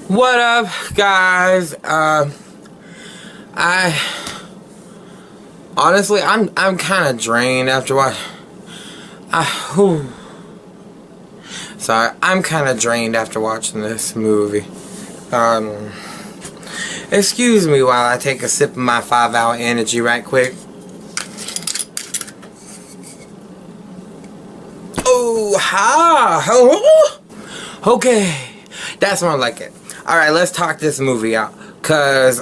What up, guys? I honestly, I'm kind of drained after what. Sorry, I'm kind of drained after watching this movie. Excuse me while I take a sip of my 5-hour energy right quick. Oh, ha! Okay, that's more like it. Alright, let's talk this movie out. Cause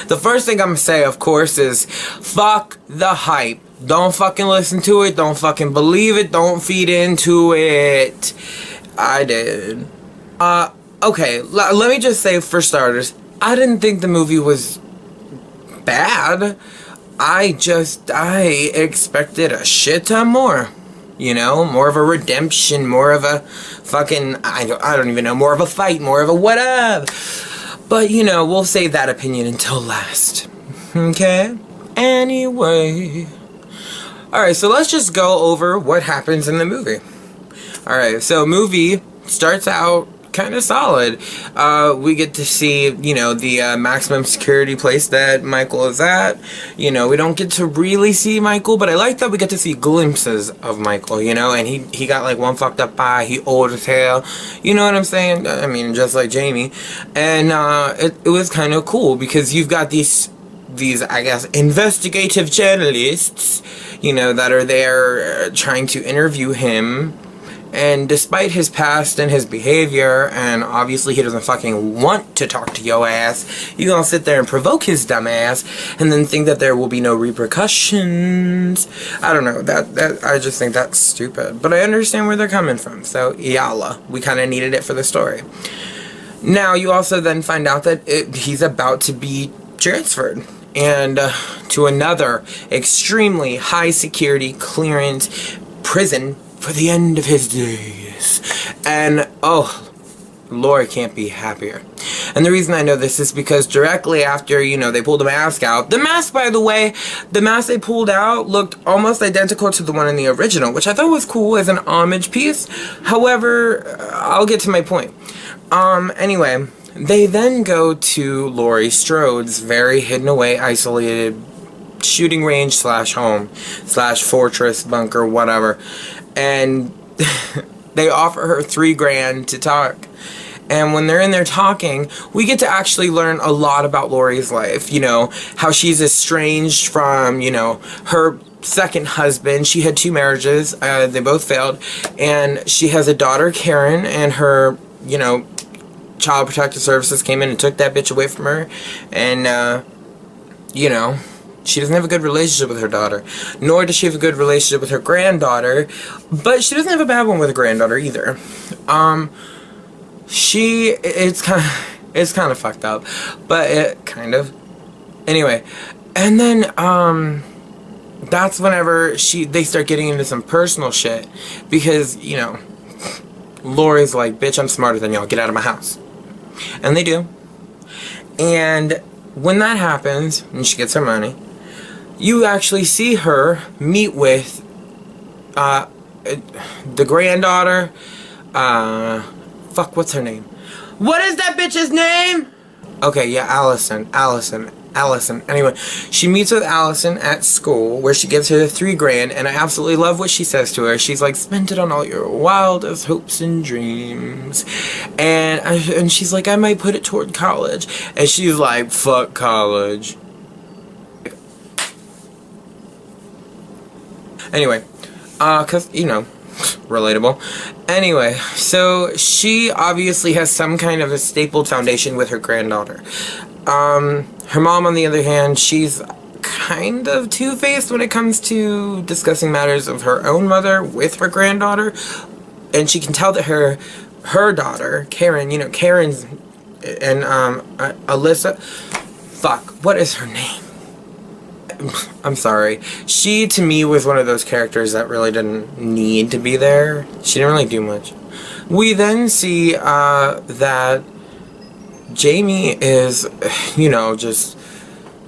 the first thing I'm gonna say, of course, is fuck the hype. Don't fucking listen to it. Don't fucking believe it. Don't feed into it. I did. Okay, let me just say, for starters, I didn't think the movie was bad. I expected a shit ton more. You know, more of a redemption, more of a fucking, I don't even know, more of a fight, more of a whatever. But, you know, we'll save that opinion until last. Okay? Anyway. Alright, so let's just go over what happens in the movie. Alright, so movie starts out kind of solid. We get to see, you know, the maximum security place that Michael is at. You know, we don't get to really see Michael, but I like that we get to see glimpses of Michael, you know, and he got like one fucked up eye, he old as hell, you know what I'm saying? I mean, just like Jamie. And it was kind of cool because you've got these I guess investigative journalists, you know, that are there trying to interview him. And despite his past and his behavior, and obviously he doesn't fucking want to talk to your ass, you gonna sit there and provoke his dumb ass, and then think that there will be no repercussions. I don't know, that I just think that's stupid. But I understand where they're coming from, so yalla. We kinda needed it for the story. Now, you also then find out that he's about to be transferred. And to another extremely high security clearance prison for the end of his days. And, oh, Laura can't be happier. And the reason I know this is because directly after, you know, they pulled the mask out. The mask, by the way, the mask they pulled out looked almost identical to the one in the original, which I thought was cool as an homage piece. However, I'll get to my point. Anyway, they then go to Laurie Strode's very hidden away, isolated shooting range / home / fortress, bunker, whatever. And they offer her $3,000 to talk. And when they're in there talking, we get to actually learn a lot about Laurie's life. You know, how she's estranged from, you know, her second husband. She had 2 marriages. They both failed. And she has a daughter, Karen, and her, you know, Child Protective Services came in and took that bitch away from her. And, you know, she doesn't have a good relationship with her daughter. Nor does she have a good relationship with her granddaughter. But she doesn't have a bad one with her granddaughter either. It's kind of fucked up. But it kind of. Anyway. And then, that's whenever they start getting into some personal shit. Because, you know, Laurie's like, bitch, I'm smarter than y'all. Get out of my house. And they do. And when that happens, and she gets her money, you actually see her meet with the granddaughter. Fuck, what's her name? What is that bitch's name? Okay, yeah, Allison. Anyway, she meets with Allison at school, where she gives her the $3,000, and I absolutely love what she says to her. She's like, spend it on all your wildest hopes and dreams. And she's like, I might put it toward college. And she's like, fuck college. Anyway, cause, you know, relatable. Anyway, so she obviously has some kind of a stapled foundation with her granddaughter. Her mom, on the other hand, she's kind of two-faced when it comes to discussing matters of her own mother with her granddaughter. And she can tell that her daughter, Karen, you know, Karen's, and, Alyssa, fuck, what is her name? I'm sorry. She, to me, was one of those characters that really didn't need to be there. She didn't really do much. We then see, that Jamie is, you know, just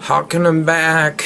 hawking him back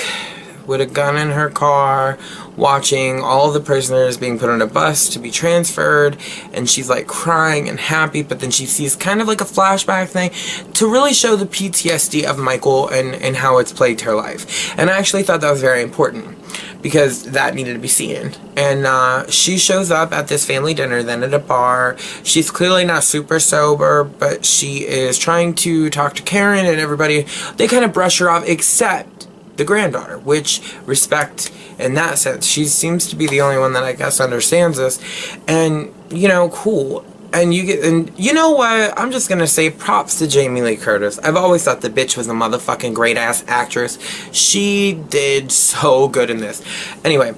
with a gun in her car watching all the prisoners being put on a bus to be transferred, and she's like crying and happy, but then she sees kind of like a flashback thing to really show the PTSD of Michael and how it's plagued her life. And I actually thought that was very important because that needed to be seen. And she shows up at this family dinner, then at a bar. She's clearly not super sober, but she is trying to talk to Karen and everybody. They kind of brush her off, except the granddaughter, which, respect in that sense. She seems to be the only one that I guess understands this. And, you know, cool. And you know what? I'm just gonna say props to Jamie Lee Curtis. I've always thought the bitch was a motherfucking great ass actress. She did so good in this. Anyway,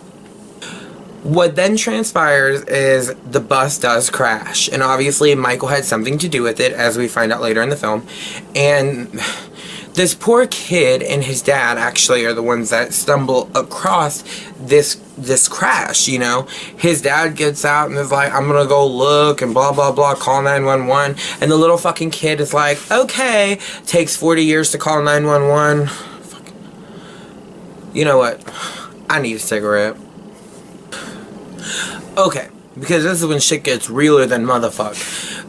what then transpires is the bus does crash, and obviously Michael had something to do with it, as we find out later in the film. And this poor kid and his dad actually are the ones that stumble across this crash, you know. His dad gets out and is like, I'm gonna go look and blah blah blah, call 911. And the little fucking kid is like, okay. Takes 40 years to call 911. You know what? I need a cigarette. Okay, because this is when shit gets realer than motherfuck.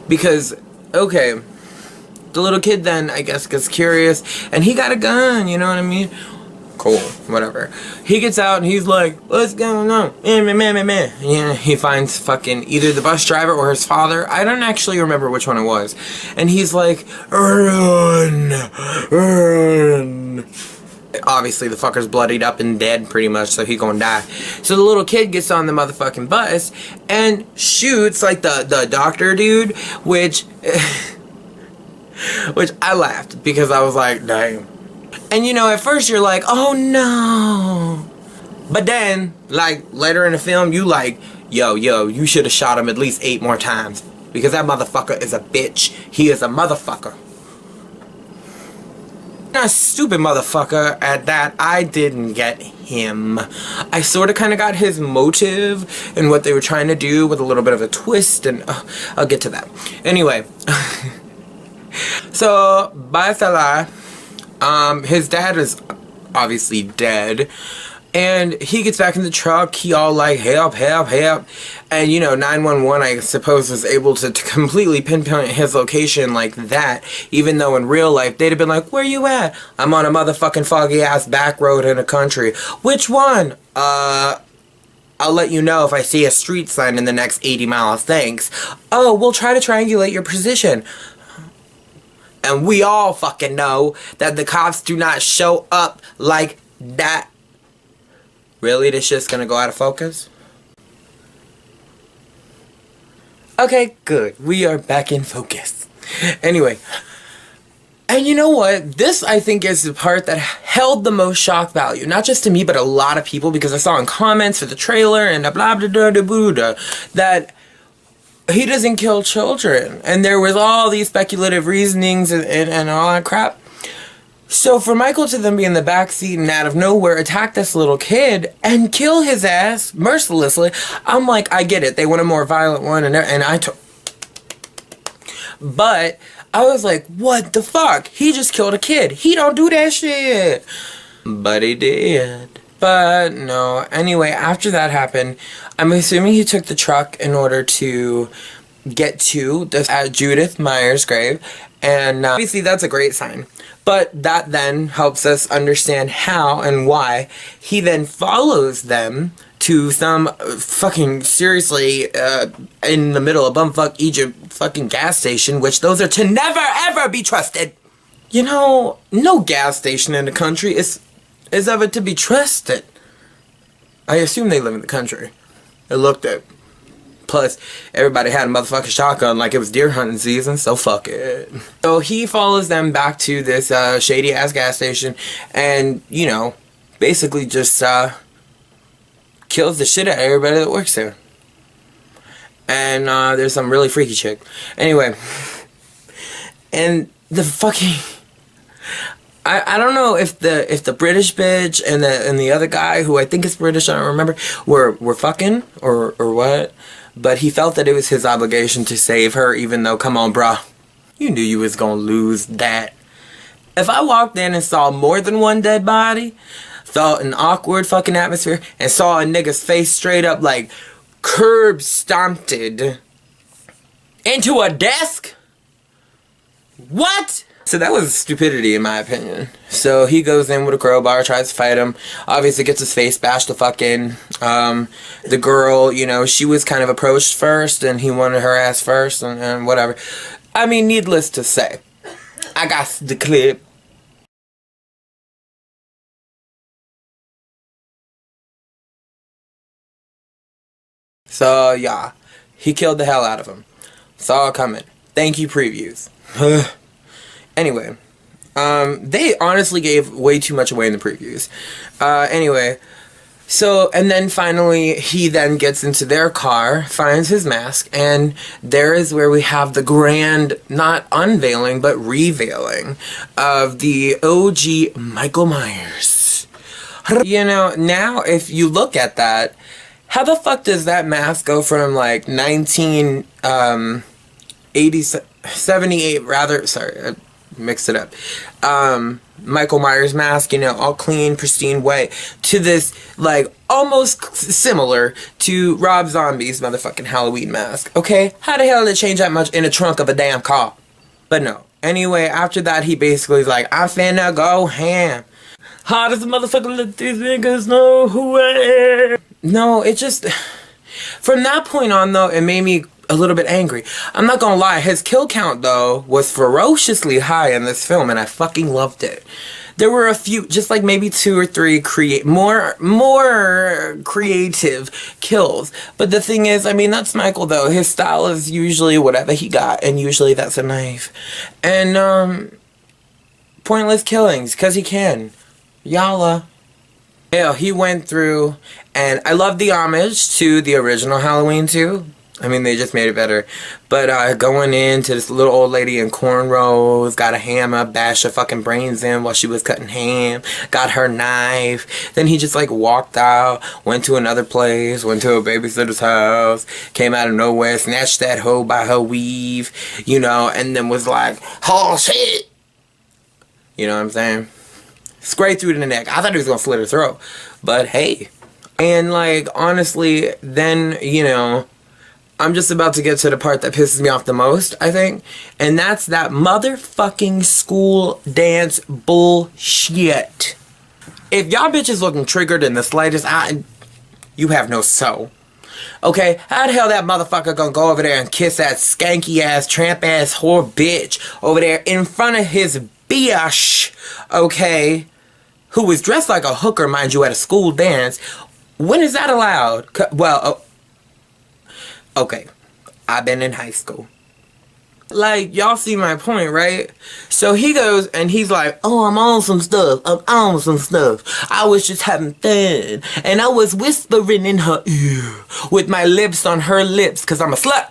Because, okay, the little kid then, I guess, gets curious, and he got a gun, you know what I mean? Cool, whatever. He gets out and he's like, what's going on? Man. Yeah, he finds fucking either the bus driver or his father. I don't actually remember which one it was. And he's like, run. Obviously, the fucker's bloodied up and dead pretty much, so he gonna die. So the little kid gets on the motherfucking bus and shoots, like, the doctor dude, which I laughed because I was like, dang. And you know, at first you're like, oh no. But then, like, later in the film, you like, yo, you should have shot him at least 8 more times. Because that motherfucker is a bitch. He is a motherfucker. A stupid motherfucker at that. I didn't get him. I sort of kind of got his motive and what they were trying to do with a little bit of a twist, and I'll get to that. Anyway. So, Baisala, his dad is obviously dead, and he gets back in the truck. He all like, help. And, you know, 911, I suppose, was able to completely pinpoint his location like that, even though in real life, they'd have been like, where you at? I'm on a motherfucking foggy-ass back road in a country. Which one? I'll let you know if I see a street sign in the next 80 miles, thanks. Oh, we'll try to triangulate your position. And we all fucking know that the cops do not show up like that. Really? This shit's gonna go out of focus? Okay, good. We are back in focus. Anyway. And you know what? This, I think, is the part that held the most shock value. Not just to me, but a lot of people. Because I saw in comments for the trailer and the blah blah blah blah blah that he doesn't kill children. And there was all these speculative reasonings and all that crap. So for Michael to then be in the backseat and out of nowhere attack this little kid and kill his ass mercilessly, I'm like, I get it. They want a more violent one, and I took. But I was like, what the fuck? He just killed a kid. He don't do that shit. But he did. But no. Anyway, after that happened, I'm assuming he took the truck in order to get to the Judith Meyer's grave. And obviously that's a great sign. But that then helps us understand how and why he then follows them to some fucking, seriously, in the middle of bumfuck Egypt fucking gas station, which those are to never ever be trusted. You know, no gas station in the country is ever to be trusted. I assume they live in the country. It looked at. Plus, everybody had a motherfucking shotgun like it was deer hunting season, so fuck it. So he follows them back to this shady-ass gas station and, you know, basically just kills the shit out of everybody that works there. And there's some really freaky chick. Anyway, and the fucking... I don't know if the British bitch and the other guy, who I think is British, I don't remember, were fucking or what. But he felt that it was his obligation to save her, even though, come on, bruh. You knew you was gonna lose that. If I walked in and saw more than one dead body, felt an awkward fucking atmosphere, and saw a nigga's face straight up like curb stomped into a desk? What? So that was stupidity in my opinion. So he goes in with a crowbar, tries to fight him. Obviously gets his face bashed the fuck in. The girl, you know, she was kind of approached first and he wanted her ass first and whatever. I mean, needless to say, I got the clip. So yeah, he killed the hell out of him. Saw it coming. Thank you, previews. Anyway, they honestly gave way too much away in the previews. Anyway, so, and then finally, he then gets into their car, finds his mask, and there is where we have the grand, not unveiling, but reveiling of the OG Michael Myers. You know, now if you look at that, how the fuck does that mask go from like 78 rather, sorry, I mixed it up, Michael Myers mask, you know, all clean, pristine way, to this, like, almost similar to Rob Zombie's motherfucking Halloween mask, okay? How the hell did it change that much in the trunk of a damn car? But no. Anyway, after that, he basically is like, I'm finna go ham. How does the motherfucker let these niggas know who I am? No, it just, from that point on, though, it made me a little bit angry. I'm not gonna lie, his kill count though was ferociously high in this film, and I fucking loved it. There were a few, just like maybe 2 or 3 more creative kills. But the thing is, I mean, that's Michael though. His style is usually whatever he got, and usually that's a knife. And pointless killings, cause he can. Yalla. Yeah, he went through, and I love the homage to the original Halloween too. I mean, they just made it better. But going into this little old lady in cornrows, got a hammer, bashed her fucking brains in while she was cutting ham, got her knife. Then he just like walked out, went to another place, went to a babysitter's house, came out of nowhere, snatched that hoe by her weave, you know, and then was like, oh shit! You know what I'm saying? Straight through the neck. I thought he was gonna slit her throat. But hey. And like, honestly, then, you know, I'm just about to get to the part that pisses me off the most, I think. And that's that motherfucking school dance bullshit. If y'all bitches looking triggered in the slightest, you have no soul. Okay, how the hell that motherfucker gonna go over there and kiss that skanky ass, tramp ass whore bitch over there in front of his biatch, okay, who was dressed like a hooker, mind you, at a school dance? When is that allowed? Well, okay, I've been in high school. Like, y'all see my point, right? So he goes and he's like, oh, I'm on some stuff. I'm on some stuff. I was just having fun. And I was whispering in her ear with my lips on her lips because I'm a slut.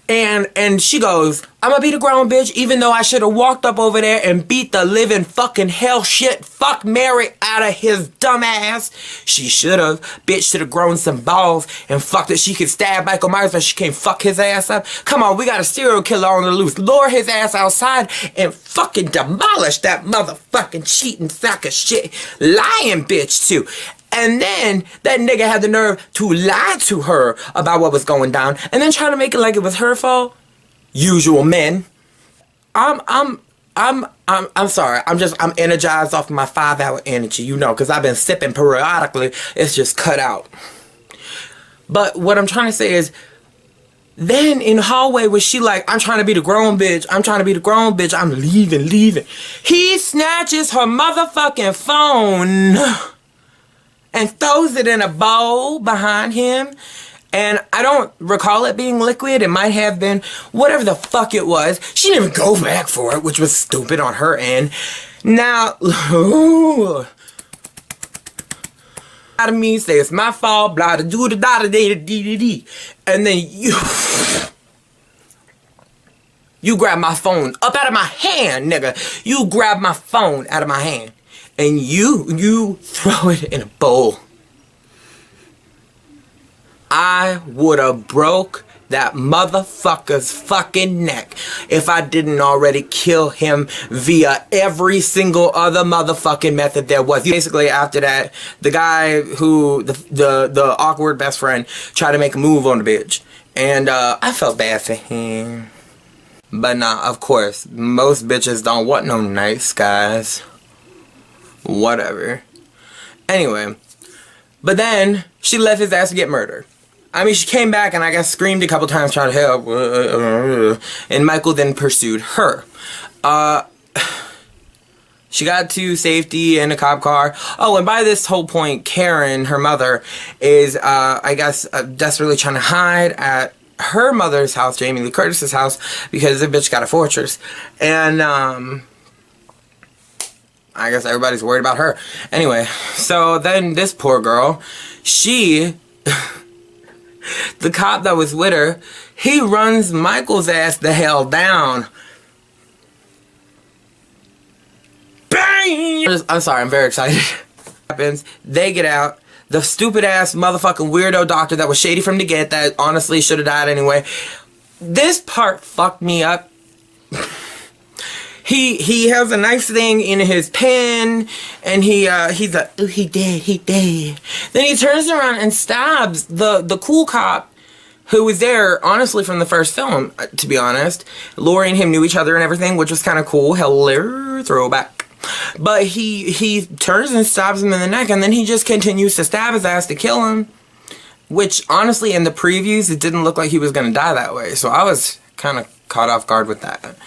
And she goes, I'm gonna beat a grown bitch even though I should have walked up over there and beat the living fucking hell shit fuck Mary out of his dumb ass. She should have. Bitch should have grown some balls and fucked it. She could stab Michael Myers but she can't fuck his ass up. Come on, we got a serial killer on the loose. Lure his ass outside and fucking demolish that motherfucking cheating sack of shit lying bitch too. And then that nigga had the nerve to lie to her about what was going down and then try to make it like it was her fault. Usual men. I'm sorry. I'm energized off of my 5-hour energy, you know, because I've been sipping periodically. It's just cut out. But what I'm trying to say is, then in the hallway was she like, I'm trying to be the grown bitch. I'm trying to be the grown bitch. I'm leaving. He snatches her motherfucking phone and throws it in a bowl behind him. And I don't recall it being liquid. It might have been whatever the fuck it was. She didn't even go back for it, which was stupid on her end. Now, out of me say it's my fault, blah da do da da da da da da. And then you grab my phone up out of my hand, nigga. You grab my phone out of my hand. And you throw it in a bowl. I would have broke that motherfucker's fucking neck if I didn't already kill him via every single other motherfucking method there was. Basically, after that, the guy who, the awkward best friend, tried to make a move on the bitch. And I felt bad for him. But nah, of course, most bitches don't want no nice guys. Whatever. Anyway, but then she left his ass to get murdered. I mean, she came back and I guess screamed a couple times trying to help. And Michael then pursued her. She got to safety in a cop car. Oh, and by this whole point, Karen, her mother, is, I guess, desperately trying to hide at her mother's house, Jamie Lee Curtis's house, because the bitch got a fortress. And, I guess everybody's worried about her. Anyway, so then this poor girl, she, the cop that was with her, he runs Michael's ass the hell down. Bang! I'm sorry, I'm very excited. Happens, they get out. The stupid ass motherfucking weirdo doctor that was shady from the get, that honestly should have died anyway. This part fucked me up. He has a nice thing in his pen, and he's like, oh, he dead. Then he turns around and stabs the cool cop who was there, honestly, from the first film, to be honest. Laurie and him knew each other and everything, which was kind of cool. Hello, throwback. But he turns and stabs him in the neck, and then he just continues to stab his ass to kill him. Which, honestly, in the previews, it didn't look like he was going to die that way. So I was kind of caught off guard with that.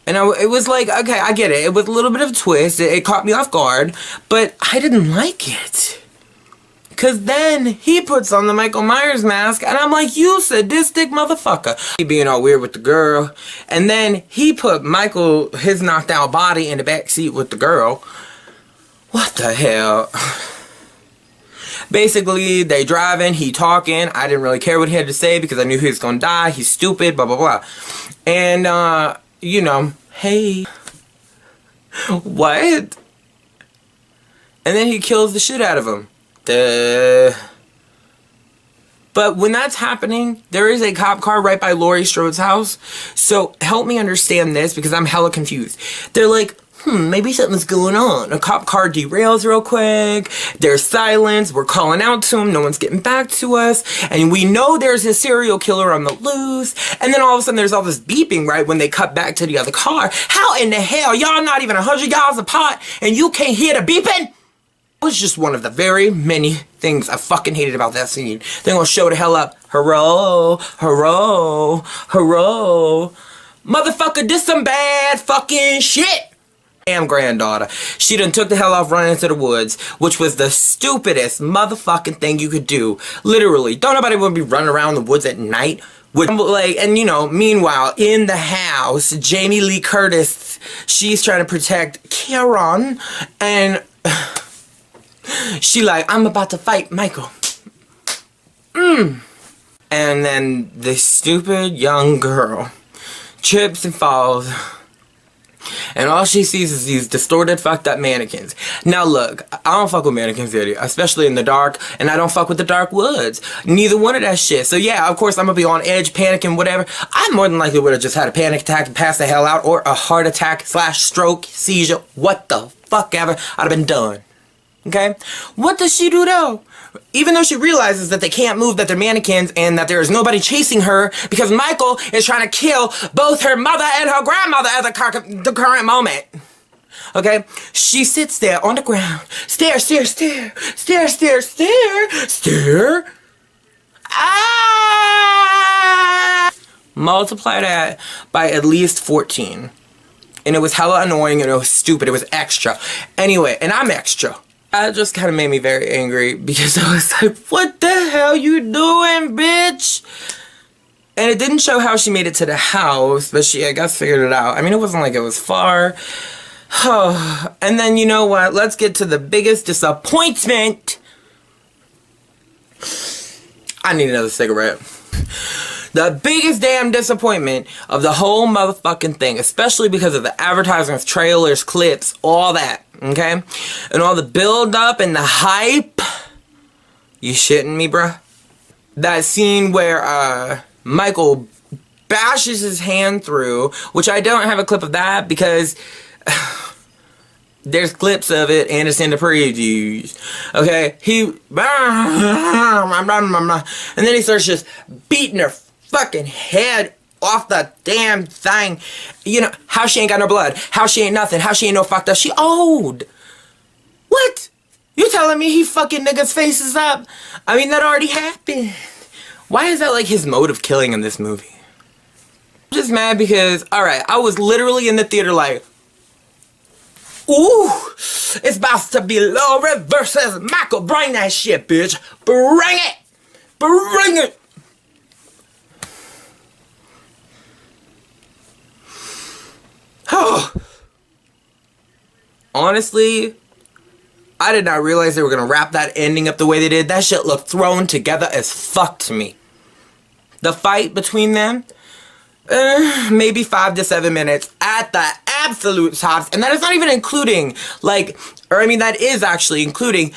And it was like, okay, I get it. It was a little bit of a twist. It caught me off guard. But I didn't like it. Because then he puts on the Michael Myers mask. And I'm like, you sadistic motherfucker. He being all weird with the girl. And then he put Michael, his knocked out body, in the back seat with the girl. What the hell? Basically, they driving, he talking. I didn't really care what he had to say because I knew he was going to die. He's stupid, blah, blah, blah. And, you know, hey, what? And then he kills the shit out of him. But when that's happening, there is a cop car right by Laurie Strode's house. So help me understand this because I'm hella confused. They're like, maybe something's going on. A cop car derails real quick. There's silence. We're calling out to him. No one's getting back to us. And we know there's a serial killer on the loose. And then all of a sudden there's all this beeping, right, when they cut back to the other car. How in the hell? Y'all not even 100 yards apart and you can't hear the beeping? It was just one of the very many things I fucking hated about that scene. They're gonna show the hell up. Hurrah, hurrah, hurrah. Motherfucker did some bad fucking shit. Damn granddaughter. She done took the hell off running into the woods, which was the stupidest motherfucking thing you could do. Literally. Don't nobody want to be running around the woods at night. With, like, and you know, meanwhile, in the house, Jamie Lee Curtis, she's trying to protect Karen, and she like, I'm about to fight Michael. And then this stupid young girl trips and falls. And all she sees is these distorted, fucked up mannequins. Now look, I don't fuck with mannequins, idiot, especially in the dark, and I don't fuck with the dark woods. Neither one of that shit. So yeah, of course I'm gonna be on edge, panicking, whatever. I more than likely would have just had a panic attack and passed the hell out, or a heart attack / stroke, seizure, what the fuck ever. I'd have been done. Okay? What does she do though? Even though she realizes that they can't move, that they're mannequins, and that there is nobody chasing her because Michael is trying to kill both her mother and her grandmother at the current moment. Okay? She sits there on the ground. Stare. Ah! Multiply that by at least 14. And it was hella annoying and it was stupid. It was extra. Anyway, and I'm extra. That just kind of made me very angry because I was like, what the hell you doing, bitch? And it didn't show how she made it to the house, but she, I guess, figured it out. I mean, it wasn't like it was far. And then, you know what? Let's get to the biggest disappointment. I need another cigarette. The biggest damn disappointment of the whole motherfucking thing, especially because of the advertisements, trailers, clips, all that, okay? And all the build-up and the hype. You shitting me, bruh? That scene where, Michael bashes his hand through, which I don't have a clip of that because there's clips of it and it's in the previews. Okay, and then he starts just beating her fucking head off the damn thing. You know, how she ain't got no blood, how she ain't nothing, how she ain't no fucked up, she old. What? You telling me he fucking niggas' faces up? I mean, that already happened. Why is that like his mode of killing in this movie? I'm just mad because, alright, I was literally in the theater like, ooh, it's about to be Laurie versus Michael. Bring that shit, bitch. Bring it. Bring it. Oh. Honestly, I did not realize they were going to wrap that ending up the way they did. That shit looked thrown together as fuck to me. The fight between them, maybe 5 to 7 minutes at the absolute tops. And that is not even including, like, or I mean, that is actually including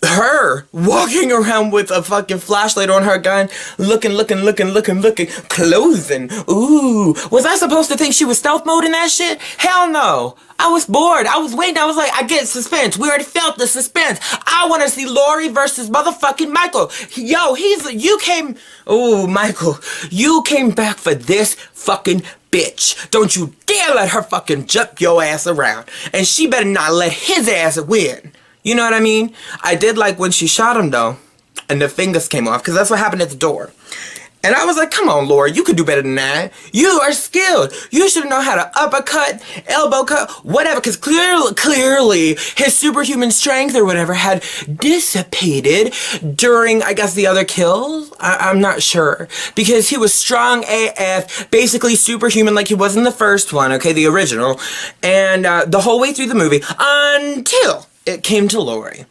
her walking around with a fucking flashlight on her gun, looking, closing. Ooh, was I supposed to think she was stealth mode in that shit? Hell no. I was bored. I was waiting. I was like, I get suspense. We already felt the suspense. I want to see Laurie versus motherfucking Michael. Yo, ooh, Michael, you came back for this fucking bitch. Don't you dare let her fucking jump your ass around. And she better not let his ass win. You know what I mean? I did like when she shot him though, and the fingers came off, because that's what happened at the door. And I was like, come on, Laura, you could do better than that. You are skilled. You should know how to uppercut, elbow cut, whatever, because clearly his superhuman strength or whatever had dissipated during, I guess, the other kills. I'm not sure. Because he was strong AF, basically superhuman like he was in the first one, okay, the original. And the whole way through the movie, until it came to Laurie.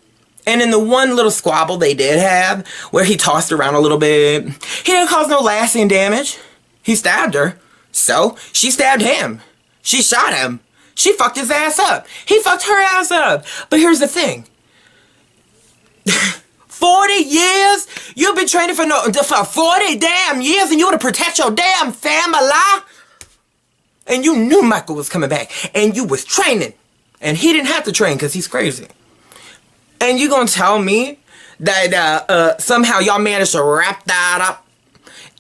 And in the one little squabble they did have, where he tossed around a little bit, he didn't cause no lasting damage. He stabbed her. So, she stabbed him. She shot him. She fucked his ass up. He fucked her ass up. But here's the thing. 40 years? You've been training for 40 damn years and you want to protect your damn family? And you knew Michael was coming back. And you was training. And he didn't have to train because he's crazy. And you gonna tell me that somehow y'all managed to wrap that up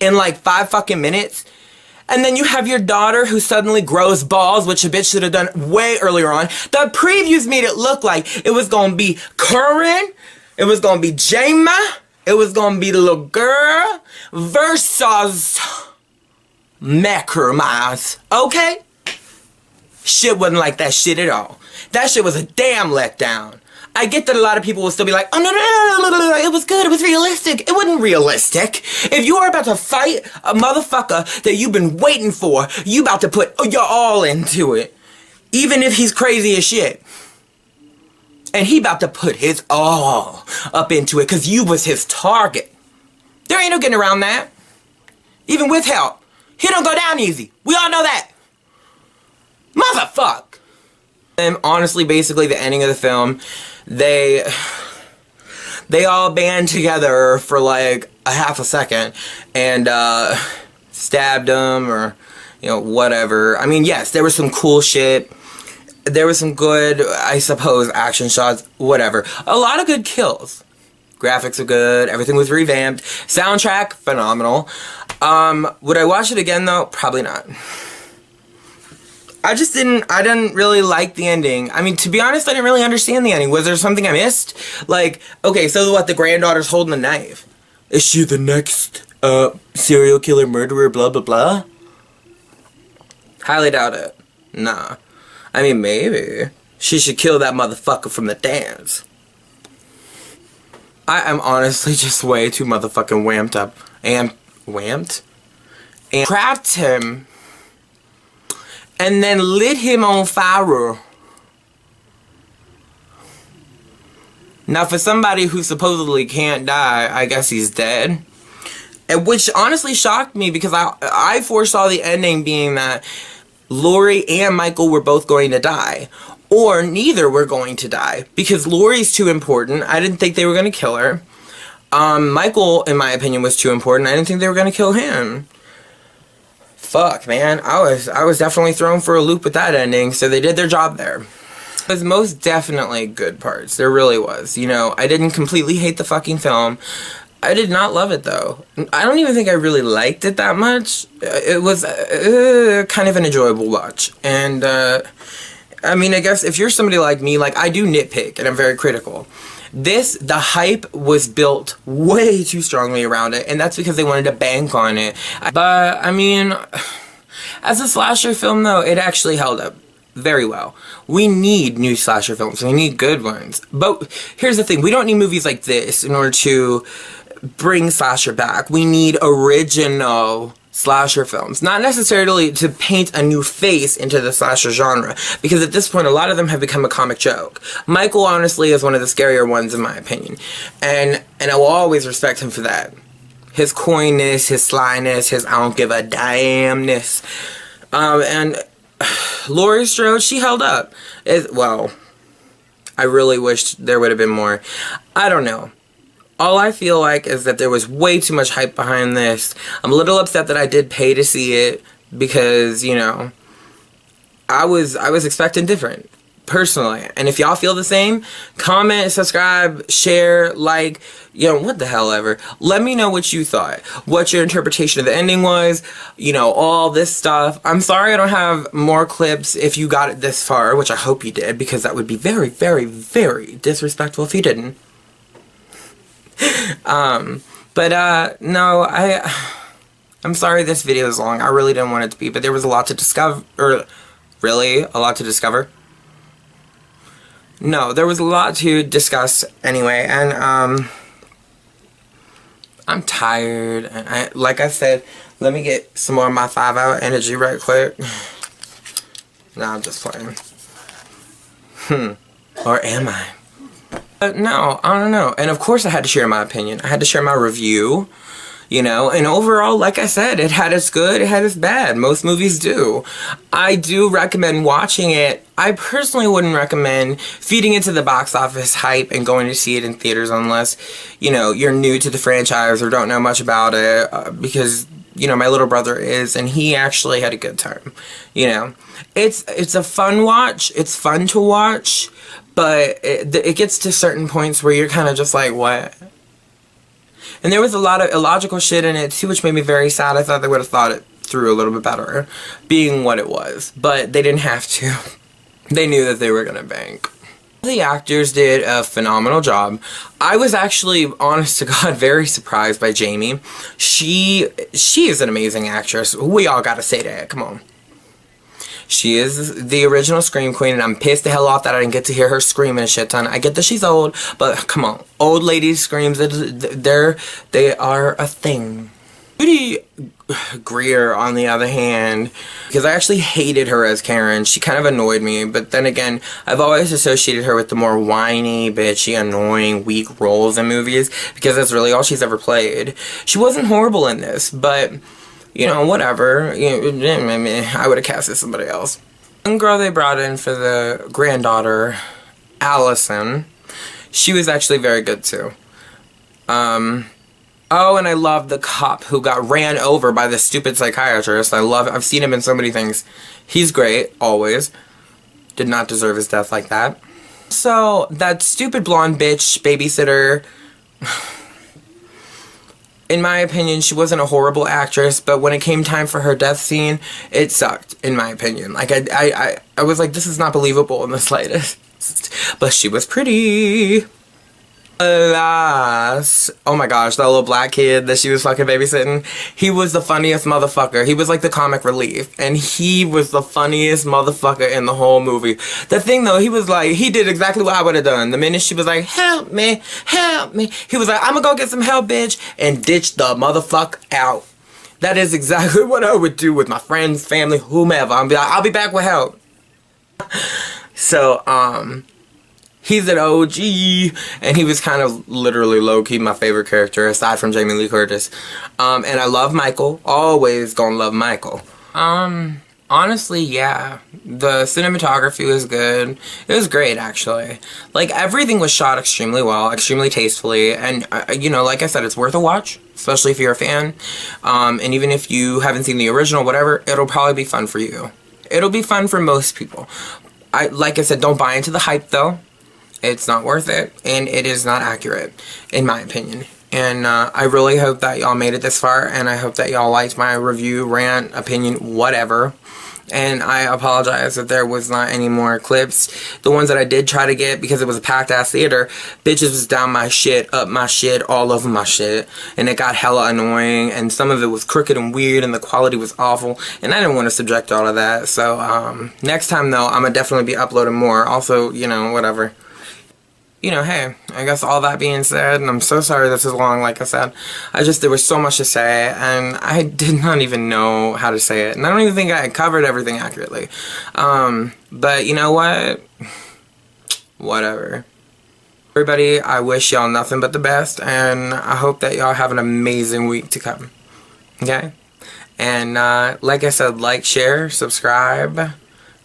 in like 5 fucking minutes? And then you have your daughter who suddenly grows balls, which a bitch should have done way earlier on. The previews made it look like it was gonna be Curran, it was gonna be Jama, it was gonna be the little girl versus Macromise. Okay? Shit wasn't like that shit at all. That shit was a damn letdown. I get that a lot of people will still be like, oh no, it was good, it was realistic. It wasn't realistic. If you are about to fight a motherfucker that you've been waiting for, you about to put your all into it. Even if he's crazy as shit. And he about to put his all up into it because you was his target. There ain't no getting around that. Even with help. He don't go down easy. We all know that. Motherfuck. And honestly, basically the ending of the film, they all band together for like a half a second and stabbed him or, you know, whatever. I mean, yes, there was some cool shit. There was some good, I suppose, action shots, whatever. A lot of good kills. Graphics are good. Everything was revamped. Soundtrack, phenomenal. Would I watch it again though? Probably not. I didn't really like the ending. I mean, to be honest, I didn't really understand the ending. Was there something I missed? Like, okay, so what, the granddaughter's holding the knife. Is she the next, serial killer murderer, blah, blah, blah? Highly doubt it. Nah. I mean, maybe. She should kill that motherfucker from the dance. I am honestly just way too motherfucking whamped up. And trapped him. And then lit him on fire. Now for somebody who supposedly can't die, I guess he's dead. And which honestly shocked me because I foresaw the ending being that Laurie and Michael were both going to die. Or neither were going to die. Because Laurie's too important. I didn't think they were going to kill her. Michael, in my opinion, was too important. I didn't think they were gonna kill him. Fuck, man. I was definitely thrown for a loop with that ending, so they did their job there. It was most definitely good parts. There really was. You know, I didn't completely hate the fucking film. I did not love it, though. I don't even think I really liked it that much. It was kind of an enjoyable watch. And, I mean, I guess if you're somebody like me, like, I do nitpick, and I'm very critical. The hype was built way too strongly around it, and that's because they wanted to bank on it. But, I mean, as a slasher film, though, it actually held up very well. We need new slasher films. We need good ones. But here's the thing. We don't need movies like this in order to bring slasher back. We need original slasher films. Not necessarily to paint a new face into the slasher genre, because at this point a lot of them have become a comic joke. Michael, honestly, is one of the scarier ones in my opinion. And I will always respect him for that. His coyness, his slyness, his I don't give a damnness. And Laurie Strode, she held up. Well, I really wished there would have been more. I don't know. All I feel like is that there was way too much hype behind this. I'm a little upset that I did pay to see it because, you know, I was expecting different, personally. And if y'all feel the same, comment, subscribe, share, like, you know, what the hell ever. Let me know what you thought, what your interpretation of the ending was, you know, all this stuff. I'm sorry I don't have more clips if you got it this far, which I hope you did, because that would be very, very, very disrespectful if you didn't. No, I'm sorry this video is long. I really didn't want it to be, but there was a lot to discover, really, a lot to discover. No, there was a lot to discuss anyway, and, I'm tired, and like I said, let me get some more of my 5-hour energy right quick. Nah, I'm just playing. Or am I? No, I don't know. And of course I had to share my opinion. I had to share my review, you know, and overall, like I said, it had its good, it had its bad. Most movies do. I do recommend watching it. I personally wouldn't recommend feeding into the box office hype and going to see it in theaters unless, you know, you're new to the franchise or don't know much about it, because, you know, my little brother is, and he actually had a good time, you know. It's a fun watch. It's fun to watch. But it gets to certain points where you're kind of just like, what? And there was a lot of illogical shit in it too, which made me very sad. I thought they would have thought it through a little bit better, being what it was. But they didn't have to. They knew that they were going to bank. The actors did a phenomenal job. I was actually, honest to God, very surprised by Jamie. She is an amazing actress. We all gotta say that. Come on. She is the original Scream Queen, and I'm pissed the hell off that I didn't get to hear her screaming a shit ton. I get that she's old, but come on. Old ladies' screams, they are a thing. Judy Greer, on the other hand, because I actually hated her as Karen. She kind of annoyed me, but then again, I've always associated her with the more whiny, bitchy, annoying, weak roles in movies, because that's really all she's ever played. She wasn't horrible in this, but you know, whatever. You know, I would have casted somebody else. One girl they brought in for the granddaughter, Allison, she was actually very good too. Oh, and I love the cop who got ran over by the stupid psychiatrist. I've seen him in so many things. He's great, always. Did not deserve his death like that. So, that stupid blonde bitch babysitter, in my opinion, she wasn't a horrible actress, but when it came time for her death scene, it sucked, in my opinion. Like, I was like, this is not believable in the slightest. But she was pretty. Alas, oh my gosh, that little black kid that she was fucking babysitting, he was the funniest motherfucker. He was like the comic relief, and he was the funniest motherfucker in the whole movie. The thing though, he did exactly what I would have done. The minute she was like, help me, he was like, I'm gonna go get some help, bitch, and ditch the motherfucker out. That is exactly what I would do with my friends, family, whomever. I'll be like, I'll be back with help. So, he's an OG, and he was kind of literally low-key my favorite character, aside from Jamie Lee Curtis. And I love Michael. Always gonna love Michael. Honestly, yeah. The cinematography was good. It was great, actually. Like, everything was shot extremely well, extremely tastefully, and, you know, like I said, it's worth a watch, especially if you're a fan. And even if you haven't seen the original, whatever, it'll probably be fun for you. It'll be fun for most people. Like I said, don't buy into the hype, though. It's not worth it, and it is not accurate, in my opinion. And I really hope that y'all made it this far, and I hope that y'all liked my review, rant, opinion, whatever. And I apologize if there was not any more clips. The ones that I did try to get, because it was a packed-ass theater, bitches was down my shit, up my shit, all over my shit. And it got hella annoying, and some of it was crooked and weird, and the quality was awful. And I didn't want to subject all of that. So, next time, though, I'm going to definitely be uploading more. Also, you know, whatever. You know, hey, I guess all that being said, and I'm so sorry this is long, like I said, there was so much to say, and I did not even know how to say it, and I don't even think I covered everything accurately, but you know what, whatever. Everybody, I wish y'all nothing but the best, and I hope that y'all have an amazing week to come, okay, and, like I said, like, share, subscribe,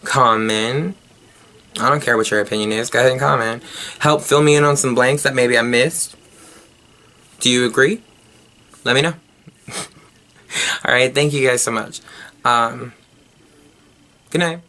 comment. I don't care what your opinion is. Go ahead and comment. Help fill me in on some blanks that maybe I missed. Do you agree? Let me know. Alright, thank you guys so much. Good night.